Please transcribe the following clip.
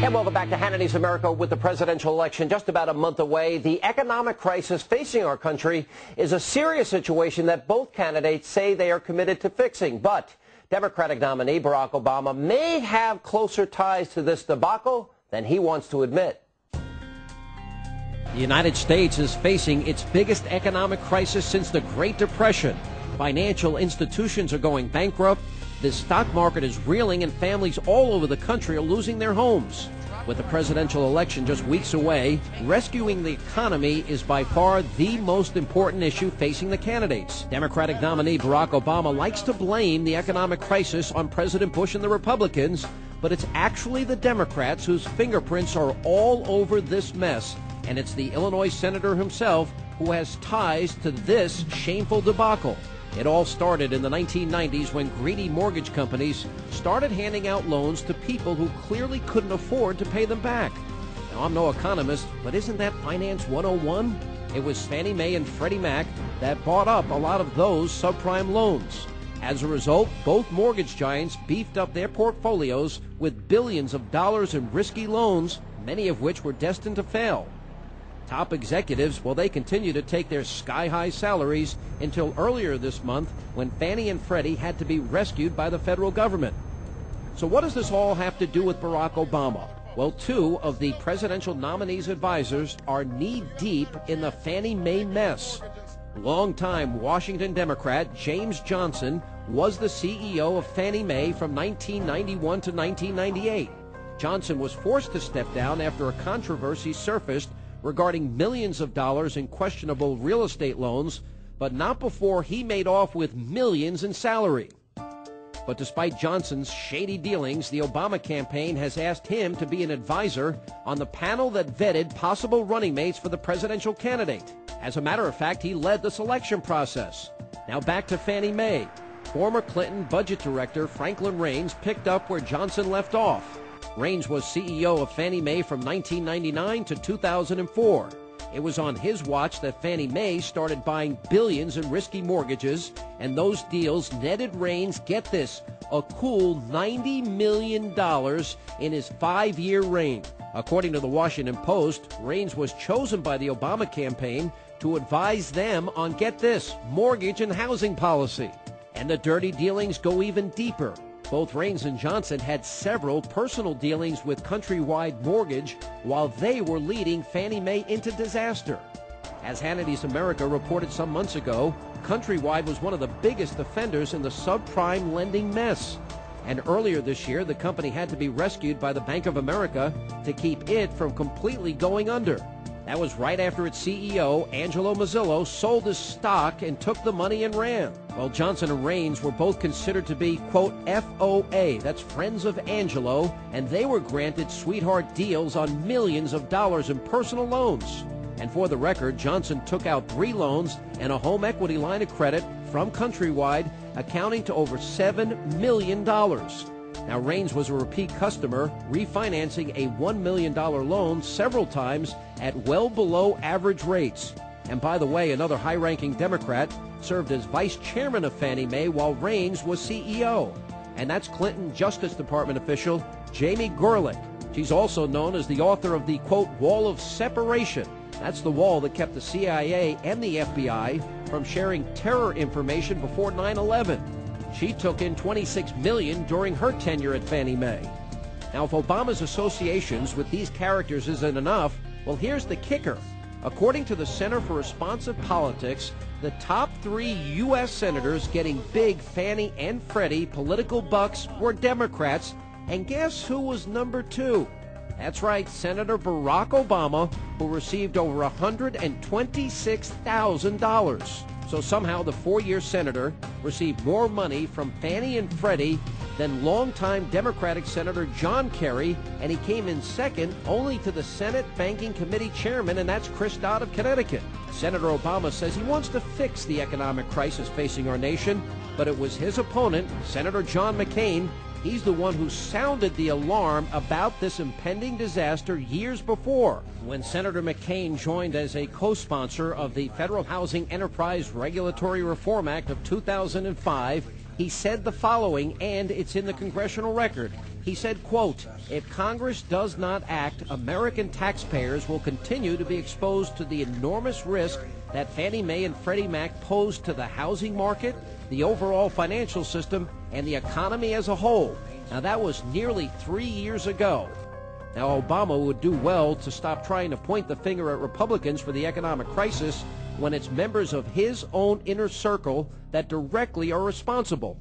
And welcome back to Hannity's America. With the presidential election just about a month away, the economic crisis facing our country is a serious situation that both candidates say they are committed to fixing. But Democratic nominee Barack Obama may have closer ties to this debacle than he wants to admit. The United States is facing its biggest economic crisis since the Great Depression. Financial institutions are going bankrupt. The stock market is reeling, and families all over the country are losing their homes. With the presidential election just weeks away, rescuing the economy is by far the most important issue facing the candidates. Democratic nominee Barack Obama likes to blame the economic crisis on President Bush and the Republicans, but it's actually the Democrats whose fingerprints are all over this mess, and it's the Illinois senator himself who has ties to this shameful debacle. It all started in the 1990s when greedy mortgage companies started handing out loans to people who clearly couldn't afford to pay them back. Now, I'm no economist, but isn't that Finance 101? It was Fannie Mae and Freddie Mac that bought up a lot of those subprime loans. As a result, both mortgage giants beefed up their portfolios with billions of dollars in risky loans, many of which were destined to fail. Top executives, well, they continue to take their sky-high salaries until earlier this month when Fannie and Freddie had to be rescued by the federal government. So what does this all have to do with Barack Obama? Well, two of the presidential nominee's advisors are knee-deep in the Fannie Mae mess. Longtime Washington Democrat James Johnson was the CEO of Fannie Mae from 1991 to 1998. Johnson was forced to step down after a controversy surfaced regarding millions of dollars in questionable real estate loans, but not before he made off with millions in salary. But despite Johnson's shady dealings, the Obama campaign has asked him to be an advisor on the panel that vetted possible running mates for the presidential candidate. As a matter of fact, he led the selection process. Now back to Fannie Mae. Former Clinton budget director Franklin Raines picked up where Johnson left off. Raines was CEO of Fannie Mae from 1999 to 2004. It was on his watch that Fannie Mae started buying billions in risky mortgages, and those deals netted Raines, get this, a cool $90 million in his 5-year reign. According to the Washington Post, Raines was chosen by the Obama campaign to advise them on, get this, mortgage and housing policy. And the dirty dealings go even deeper. Both Raines and Johnson had several personal dealings with Countrywide Mortgage while they were leading Fannie Mae into disaster. As Hannity's America reported some months ago, Countrywide was one of the biggest offenders in the subprime lending mess. And earlier this year, the company had to be rescued by the Bank of America to keep it from completely going under. That was right after its CEO, Angelo Mozillo, sold his stock and took the money and ran. Well, Johnson and Raines were both considered to be, quote, FOA, that's Friends of Angelo, and they were granted sweetheart deals on millions of dollars in personal loans. And for the record, Johnson took out 3 loans and a home equity line of credit from Countrywide, accounting to over $7 million. Now, Raines was a repeat customer, refinancing a $1 million loan several times at well below average rates. And by the way, another high-ranking Democrat served as vice chairman of Fannie Mae while Raines was CEO. And that's Clinton Justice Department official Jamie Gorelick. She's also known as the author of the, quote, Wall of Separation. That's the wall that kept the CIA and the FBI from sharing terror information before 9/11. She took in $26 million during her tenure at Fannie Mae. Now, if Obama's associations with these characters isn't enough, well, here's the kicker. According to the Center for Responsive Politics, the top 3 U.S. senators getting big Fannie and Freddie political bucks were Democrats, and guess who was number 2? That's right, Senator Barack Obama, who received over $126,000. So somehow the 4-year senator received more money from Fannie and Freddie than longtime Democratic Senator John Kerry, and he came in second only to the Senate Banking Committee chairman, and that's Chris Dodd of Connecticut. Senator Obama says he wants to fix the economic crisis facing our nation, but it was his opponent, Senator John McCain. He's the one who sounded the alarm about this impending disaster years before, when Senator McCain joined as a co-sponsor of the Federal Housing Enterprise Regulatory Reform Act of 2005. He said the following, and it's in the congressional record. He said, quote, "If Congress does not act, American taxpayers will continue to be exposed to the enormous risk that Fannie Mae and Freddie Mac pose to the housing market, the overall financial system, and the economy as a whole." Now, that was nearly 3 years ago. Now, Obama would do well to stop trying to point the finger at Republicans for the economic crisis when it's members of his own inner circle that directly are responsible.